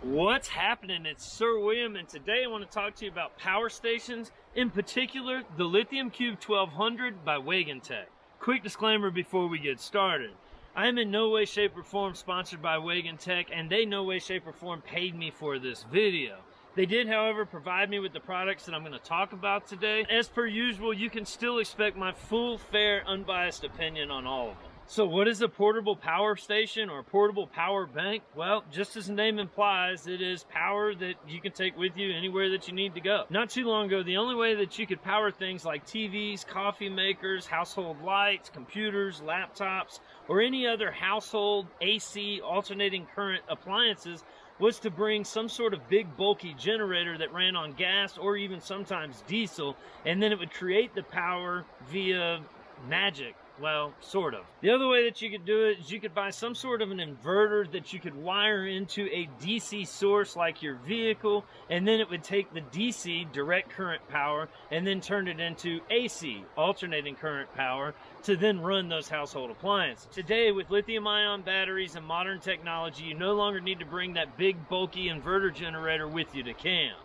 What's happening? It's Sir William, and today I want to talk to you about power stations, in particular the Lithium Cube 1200 by Wagan Tech. Quick disclaimer before we get started. I am in no way, shape, or form sponsored by Wagan Tech, and they no way, shape, or form paid me for this video. They did, however, provide me with the products that I'm going to talk about today. As per usual, you can still expect my full, fair, unbiased opinion on all of them. So what is a portable power station or portable power bank? Well, just as the name implies, it is power that you can take with you anywhere that you need to go. Not too long ago, the only way that you could power things like TVs, coffee makers, household lights, computers, laptops, or any other household AC alternating current appliances was to bring some sort of big bulky generator that ran on gas or even sometimes diesel, and then it would create the power via magic. Well, sort of. The other way that you could do it is you could buy some sort of an inverter that you could wire into a DC source like your vehicle, and then it would take the DC, direct current power, and then turn it into AC, alternating current power, to then run those household appliances. Today, with lithium-ion batteries and modern technology, you no longer need to bring that big, bulky inverter generator with you to camp.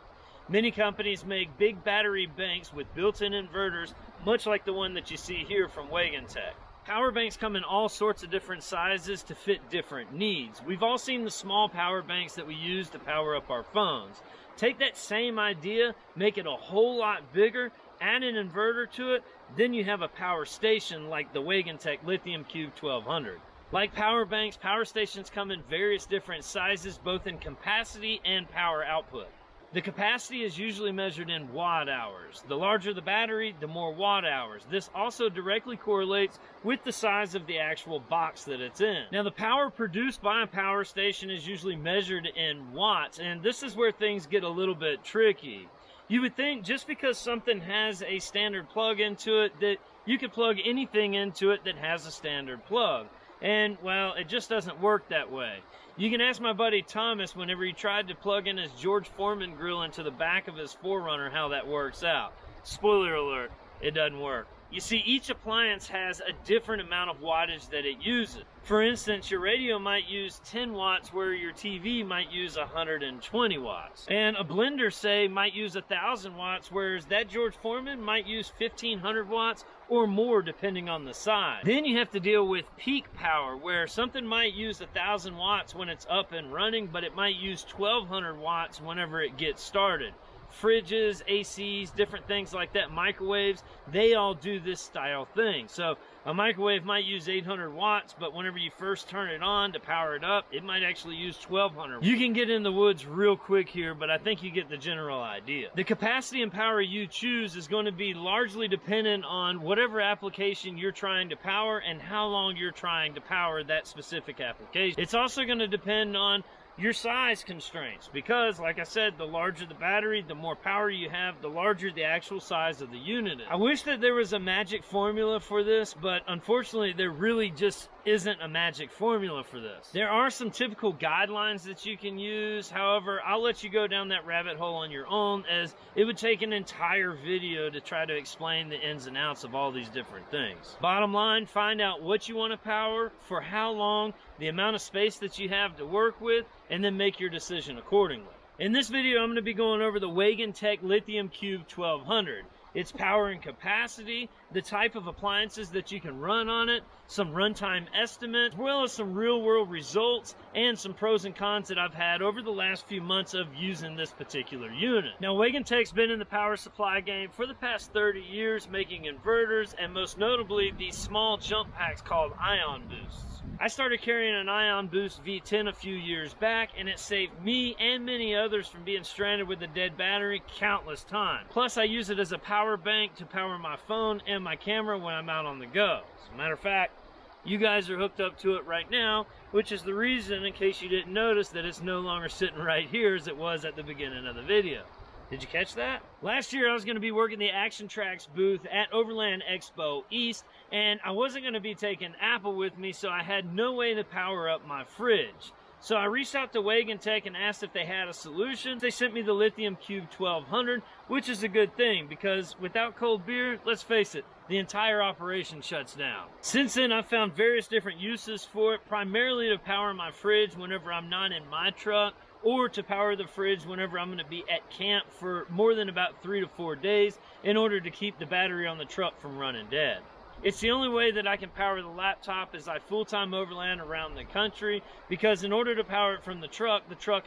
Many companies make big battery banks with built-in inverters, much like the one that you see here from Wagan Tech. Power banks come in all sorts of different sizes to fit different needs. We've all seen the small power banks that we use to power up our phones. Take that same idea, make it a whole lot bigger, add an inverter to it, then you have a power station like the Wagan Tech Lithium Cube 1200. Like power banks, power stations come in various different sizes, both in capacity and power output. The capacity is usually measured in watt hours. The larger the battery, the more watt hours. This also directly correlates with the size of the actual box that it's in. Now, the power produced by a power station is usually measured in watts, and this is where things get a little bit tricky. You would think just because something has a standard plug into it that you could plug anything into it that has a standard plug. And, well, it just doesn't work that way. You can ask my buddy Thomas whenever he tried to plug in his George Foreman grill into the back of his 4Runner how that works out. Spoiler alert, it doesn't work. You see, each appliance has a different amount of wattage that it uses. For instance, your radio might use 10 watts where your TV might use 120 watts. And a blender, say, might use 1,000 watts, whereas that George Foreman might use 1,500 watts or more depending on the size. Then you have to deal with peak power, where something might use 1,000 watts when it's up and running, but it might use 1,200 watts whenever it gets started. Fridges, ACs, different things like that, microwaves, they all do this style thing. So a microwave might use 800 watts, but whenever you first turn it on to power it up, it might actually use 1,200. You can get in the woods real quick here, but I think you get the general idea. The capacity and power you choose is going to be largely dependent on whatever application you're trying to power and how long you're trying to power that specific application. It's also going to depend on your size constraints, because like I said, the larger the battery, the more power you have, the larger the actual size of the unit is. I wish that there was a magic formula for this, but unfortunately there really just isn't a magic formula for this. There are some typical guidelines that you can use. However, I'll let you go down that rabbit hole on your own, as it would take an entire video to try to explain the ins and outs of all these different things. Bottom line, find out what you want to power, for how long, the amount of space that you have to work with, and then make your decision accordingly. In this video, I'm going to be going over the Wagan Tech Lithium Cube 1200. Its power and capacity, the type of appliances that you can run on it, some runtime estimates, as well as some real-world results and some pros and cons that I've had over the last few months of using this particular unit. Now, Wagan Tech's been in the power supply game for the past 30 years, making inverters and most notably these small jump packs called ion boosts. I started carrying an Ion Boost V10 a few years back, and it saved me and many others from being stranded with a dead battery countless times. Plus, I use it as a power bank to power my phone and my camera when I'm out on the go. As a matter of fact, you guys are hooked up to it right now, which is the reason, in case you didn't notice, that it's no longer sitting right here as it was at the beginning of the video. Did you catch that? Last year I was going to be working the Action Tracks booth at Overland Expo East, and I wasn't going to be taking Apple with me, so I had no way to power up my fridge. So I reached out to Wagan Tech and asked if they had a solution. They sent me the Lithium Cube 1200, which is a good thing, because without cold beer, let's face it, the entire operation shuts down. Since then, I've found various different uses for it, primarily to power my fridge whenever I'm not in my truck, or to power the fridge whenever I'm going to be at camp for more than about 3 to 4 days in order to keep the battery on the truck from running dead. It's the only way that I can power the laptop as I full-time overland around the country, because in order to power it from the truck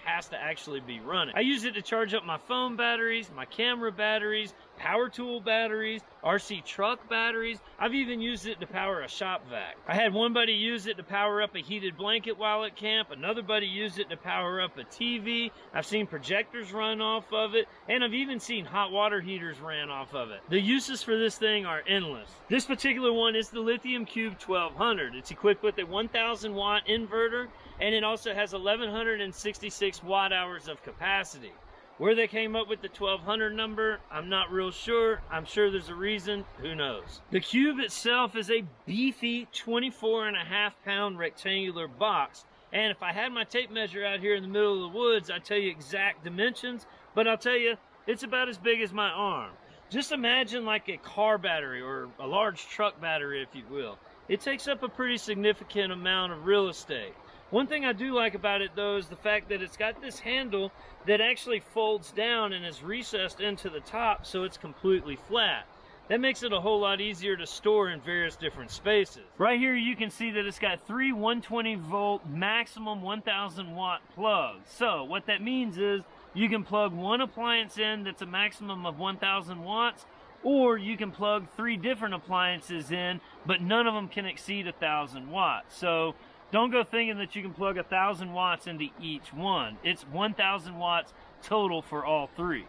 has to actually be running. I use it to charge up my phone batteries, my camera batteries, power tool batteries, RC truck batteries. I've even used it to power a shop vac. I had one buddy use it to power up a heated blanket while at camp. Another buddy used it to power up a TV. I've seen projectors run off of it, and I've even seen hot water heaters ran off of it. The uses for this thing are endless. This particular one is the Lithium Cube 1200. It's equipped with a 1000 watt inverter, and it also has 1166 watt hours of capacity. Where they came up with the 1200 number, I'm not real sure. I'm sure there's a reason. Who knows? The Cube itself is a beefy 24.5-pound rectangular box. And if I had my tape measure out here in the middle of the woods, I'd tell you exact dimensions, but I'll tell you, it's about as big as my arm. Just imagine like a car battery or a large truck battery, if you will. It takes up a pretty significant amount of real estate. One thing I do like about it, though, is the fact that it's got this handle that actually folds down and is recessed into the top, so it's completely flat. That makes it a whole lot easier to store in various different spaces. Right here you can see that it's got 3 120-volt maximum 1000 watt plugs. So what that means is you can plug one appliance in that's a maximum of 1000 watts, or you can plug 3 different appliances in, but none of them can exceed 1000 watts. So don't go thinking that you can plug 1000 watts into each one. It's 1000 watts total for all 3.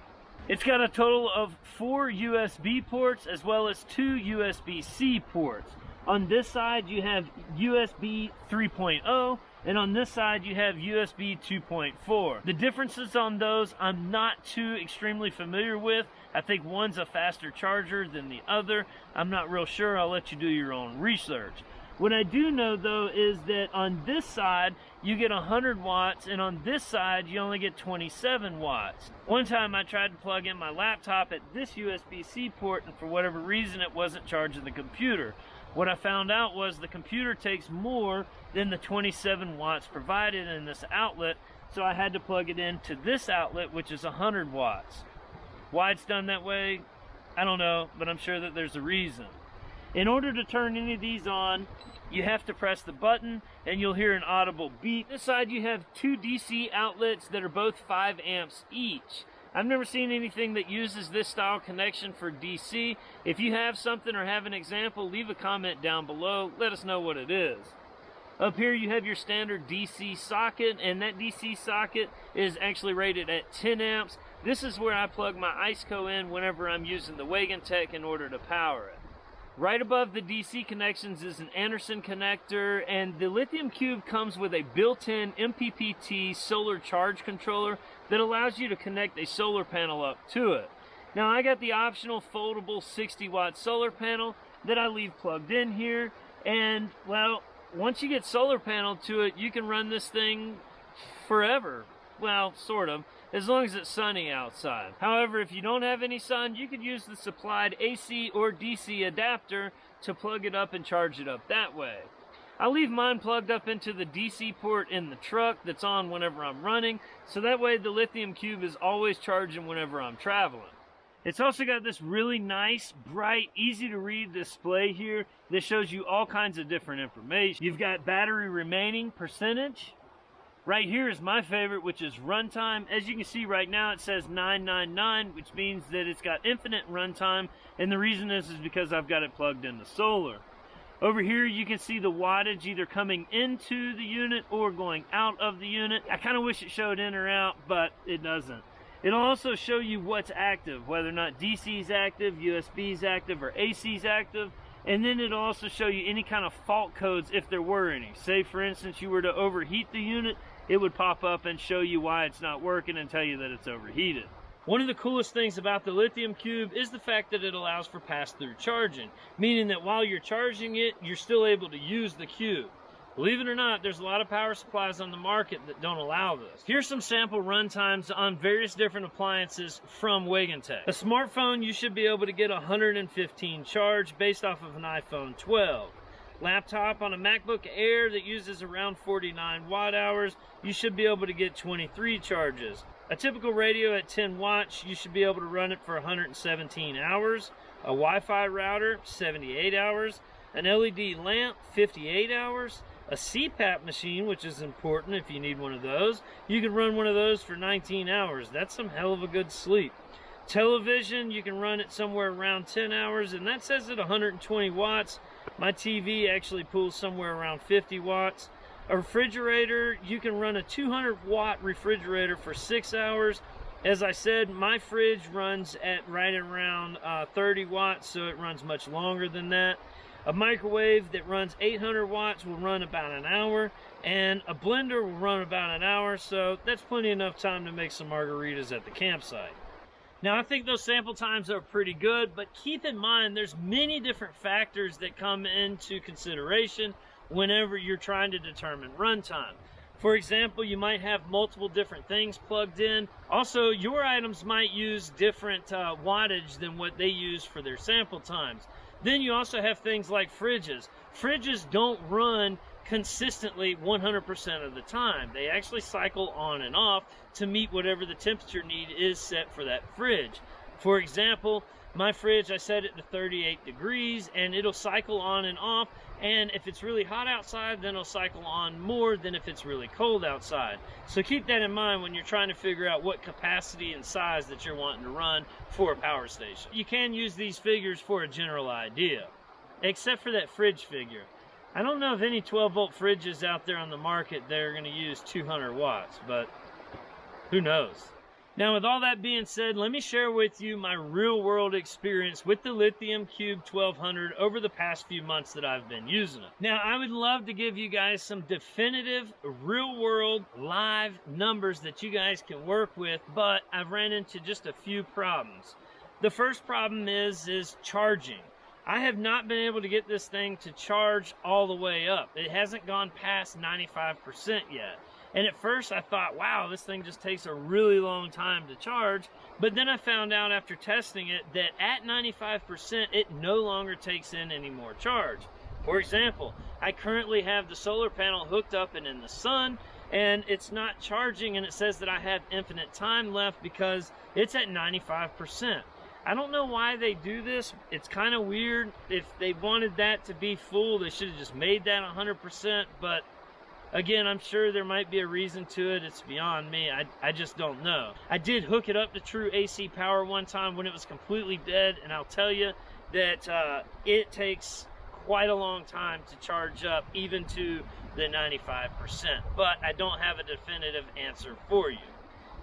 It's got a total of 4 USB ports as well as 2 USB-C ports. On this side you have USB 3.0, and on this side you have USB 2.4. The differences on those I'm not too extremely familiar with. I think one's a faster charger than the other. I'm not real sure. I'll let you do your own research. What I do know, though, is that on this side, you get 100 watts, and on this side, you only get 27 watts. One time, I tried to plug in my laptop at this USB-C port, and for whatever reason, it wasn't charging the computer. What I found out was the computer takes more than the 27 watts provided in this outlet, so I had to plug it into this outlet, which is 100 watts. Why it's done that way, I don't know, but I'm sure that there's a reason. In order to turn any of these on, you have to press the button and you'll hear an audible beep. This side you have 2 DC outlets that are both 5 amps each. I've never seen anything that uses this style connection for DC. If you have something or have an example, leave a comment down below. Let us know what it is. Up here you have your standard DC socket, and that DC socket is actually rated at 10 amps. This is where I plug my 𝐒𝐴ZCO in whenever I'm using the Wagan Tech in order to power it. Right above the DC connections is an Anderson connector, and the Lithium Cube comes with a built-in MPPT solar charge controller that allows you to connect a solar panel up to it. Now I got the optional foldable 60-watt solar panel that I leave plugged in here, and well, once you get solar panel to it, you can run this thing forever. Well, sort of, as long as it's sunny outside. However, if you don't have any sun, you could use the supplied AC or DC adapter to plug it up and charge it up that way. I leave mine plugged up into the DC port in the truck that's on whenever I'm running, so that way the Lithium Cube is always charging whenever I'm traveling. It's also got this really nice, bright, easy to read display here that shows you all kinds of different information. You've got battery remaining percentage. Right here is my favorite, which is runtime. As you can see right now, it says 999, which means that it's got infinite runtime, and the reason is because I've got it plugged into solar. Over here, you can see the wattage either coming into the unit or going out of the unit. I kind of wish it showed in or out, but it doesn't. It'll also show you what's active, whether or not DC is active, USB is active, or AC is active. And then it'll also show you any kind of fault codes if there were any. Say, for instance, you were to overheat the unit, it would pop up and show you why it's not working and tell you that it's overheated. One of the coolest things about the Lithium Cube is the fact that it allows for pass-through charging, meaning that while you're charging it, you're still able to use the Cube. Believe it or not, there's a lot of power supplies on the market that don't allow this. Here's some sample run times on various different appliances from Wagan Tech. A smartphone, you should be able to get 115 charge based off of an iPhone 12. Laptop on a MacBook Air that uses around 49 watt hours, you should be able to get 23 charges. A typical radio at 10 watts, you should be able to run it for 117 hours. A Wi-Fi router, 78 hours. An LED lamp, 58 hours. A CPAP machine, which is important if you need one of those, you can run one of those for 19 hours. That's some hell of a good sleep. Television, you can run it somewhere around 10 hours, and that says at 120 watts. My TV actually pulls somewhere around 50 watts. A refrigerator, you can run a 200 watt refrigerator for 6 hours. As I said, my fridge runs at right around 30 watts, so it runs much longer than that. A microwave that runs 800 watts will run about an hour, and a blender will run about an hour, so that's plenty enough time to make some margaritas at the campsite. Now, I think those sample times are pretty good, but keep in mind there's many different factors that come into consideration whenever you're trying to determine runtime. For example, you might have multiple different things plugged in. Also, your items might use different wattage than what they use for their sample times. Then you also have things like fridges. Fridges don't run consistently 100% of the time. They actually cycle on and off to meet whatever the temperature need is set for that fridge. For example, my fridge, I set it to 38 degrees and it'll cycle on and off, and if it's really hot outside, then it'll cycle on more than if it's really cold outside. So keep that in mind when you're trying to figure out what capacity and size that you're wanting to run for a power station. You can use these figures for a general idea, except for that fridge figure. I don't know of any 12-volt fridges out there on the market that are going to use 200 watts, but who knows? Now, with all that being said, let me share with you my real-world experience with the Lithium Cube 1200 over the past few months that I've been using it. Now, I would love to give you guys some definitive, real-world, live numbers that you guys can work with, but I've ran into just a few problems. The first problem is charging. I have not been able to get this thing to charge all the way up. It hasn't gone past 95% yet. And at first I thought, wow, this thing just takes a really long time to charge. But then I found out after testing it that at 95%, it no longer takes in any more charge. For example, I currently have the solar panel hooked up and in the sun, and it's not charging, and it says that I have infinite time left because it's at 95%. I don't know why they do this. It's kind of weird. If they wanted that to be full, they should have just made that 100%, but again, I'm sure there might be a reason to it. It's beyond me. I just don't know. I did hook it up to true AC power one time when it was completely dead, and I'll tell you that it takes quite a long time to charge up, even to the 95%. But I don't have a definitive answer for you.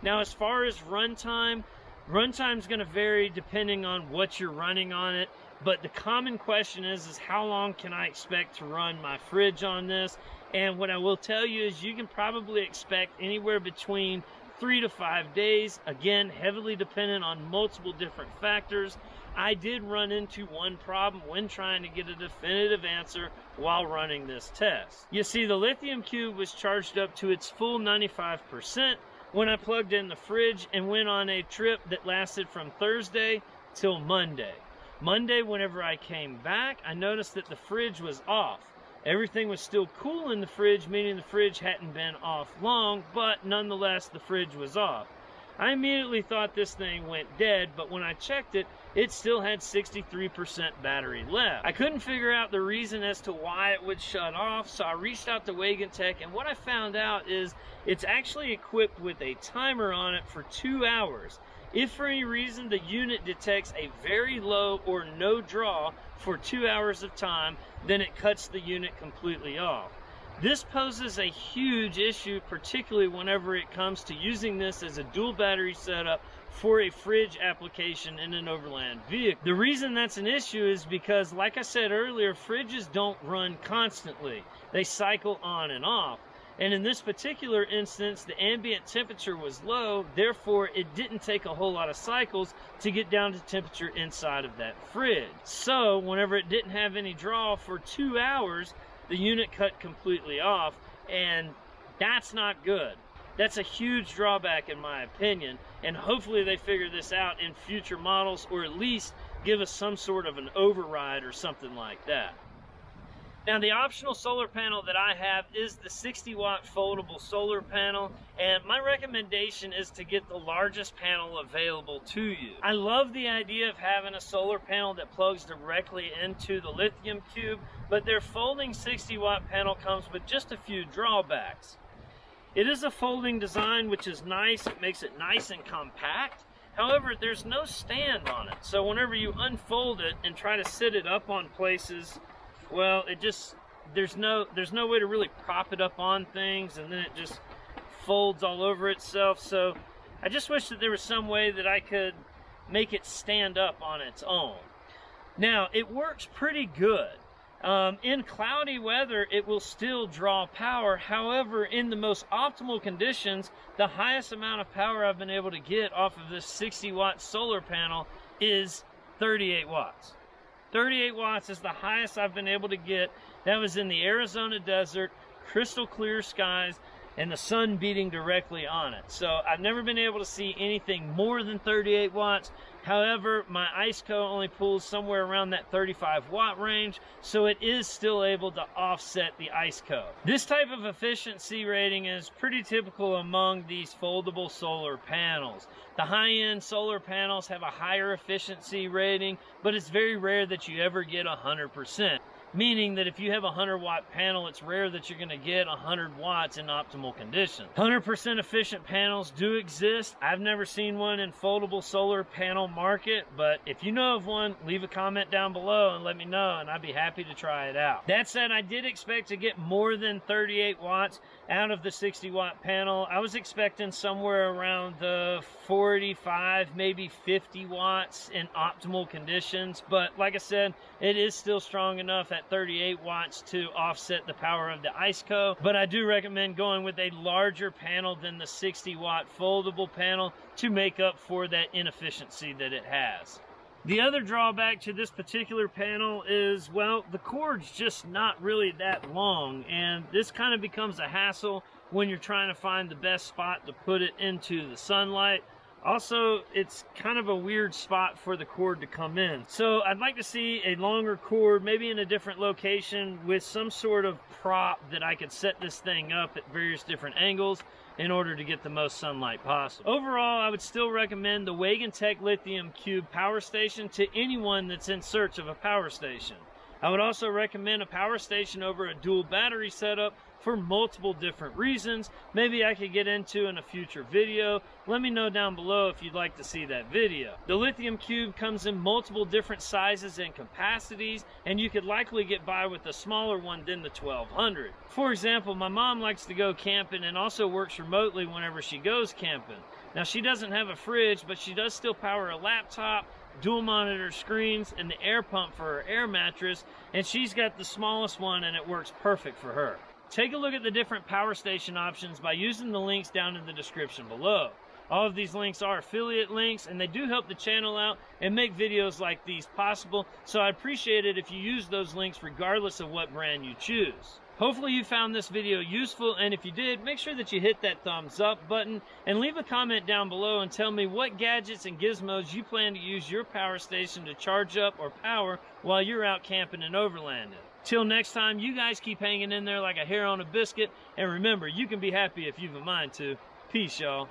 Now, as far as runtime, runtime's going to vary depending on what you're running on it. But the common question is how long can I expect to run my fridge on this? And what I will tell you is you can probably expect anywhere between 3 to 5 days. Again, heavily dependent on multiple different factors. I did run into one problem when trying to get a definitive answer while running this test. You see, the Lithium Cube was charged up to its full 95% when I plugged in the fridge and went on a trip that lasted from Thursday till Monday. Monday, whenever I came back, I noticed that the fridge was off. Everything was still cool in the fridge, meaning the fridge hadn't been off long, but nonetheless, the fridge was off. I immediately thought this thing went dead, but when I checked it, it still had 63% battery left. I couldn't figure out the reason as to why it would shut off, so I reached out to Wagan Tech, and what I found out is it's actually equipped with a timer on it for 2 hours. If for any reason the unit detects a very low or no draw for 2 hours of time, then it cuts the unit completely off. This poses a huge issue, particularly whenever it comes to using this as a dual battery setup for a fridge application in an overland vehicle. The reason that's an issue is because, like I said earlier, fridges don't run constantly. They cycle on and off. And in this particular instance, the ambient temperature was low, therefore it didn't take a whole lot of cycles to get down to temperature inside of that fridge. So whenever it didn't have any draw for 2 hours, the unit cut completely off, and that's not good. That's a huge drawback in my opinion, and hopefully they figure this out in future models, or at least give us some sort of an override or something like that. Now, the optional solar panel that I have is the 60-watt foldable solar panel, and my recommendation is to get the largest panel available to you. I love the idea of having a solar panel that plugs directly into the lithium cube, but their folding 60-watt panel comes with just a few drawbacks. It is a folding design, which is nice. It makes it nice and compact. However, there's no stand on it, so whenever you unfold it and try to sit it up on places, well, there's no way to really prop it up on things, and then it just folds all over itself. So I just wish that there was some way that I could make it stand up on its own. Now, it works pretty good. In cloudy weather, it will still draw power. However, in the most optimal conditions, the highest amount of power I've been able to get off of this 60-watt solar panel is 38 watts. 38 watts is the highest I've been able to get. That was in the Arizona desert, crystal clear skies, and the sun beating directly on it. So I've never been able to see anything more than 38 watts. However, my 𝐼𝐧𝐠 only pulls somewhere around that 35 watt range, so it is still able to offset the 𝐼𝐧𝐠. This type of efficiency rating is pretty typical among these foldable solar panels. The high-end solar panels have a higher efficiency rating, but it's very rare that you ever get 100%. Meaning that if you have a 100-watt panel, it's rare that you're going to get 100 watts in optimal condition. 100% efficient panels do exist. I've never seen one in foldable solar panel market, but if you know of one, leave a comment down below and let me know, and I'd be happy to try it out. That said, I did expect to get more than 38 watts out of the 60-watt panel. I was expecting somewhere around the 45, maybe 50 watts in optimal conditions, but like I said, it is still strong enough at 38 watts to offset the power of the 𝐼𝐧𝐠, but I do recommend going with a larger panel than the 60-watt foldable panel to make up for that inefficiency that it has. The other drawback to this particular panel is, well, the cord's just not really that long, and this kind of becomes a hassle when you're trying to find the best spot to put it into the sunlight. Also, it's kind of a weird spot for the cord to come in. So I'd like to see a longer cord, maybe in a different location with some sort of prop that I could set this thing up at various different angles in order to get the most sunlight possible. Overall, I would still recommend the Wagan Tech Lithium Cube power station to anyone that's in search of a power station. I would also recommend a power station over a dual battery setup for multiple different reasons. Maybe I could get into in a future video. Let me know down below if you'd like to see that video. The Lithium Cube comes in multiple different sizes and capacities, and you could likely get by with a smaller one than the 1200. For example, my mom likes to go camping and also works remotely whenever she goes camping. Now, she doesn't have a fridge, but she does still power a laptop, dual monitor screens, and the air pump for her air mattress, and she's got the smallest one and it works perfect for her. Take a look at the different power station options by using the links down in the description below. All of these links are affiliate links, and they do help the channel out and make videos like these possible, so I'd appreciate it if you use those links regardless of what brand you choose. Hopefully you found this video useful, and if you did, make sure that you hit that thumbs up button and leave a comment down below and tell me what gadgets and gizmos you plan to use your power station to charge up or power while you're out camping and overlanding. Till next time, you guys keep hanging in there like a hair on a biscuit, and remember, you can be happy if you've a mind to. Peace, y'all.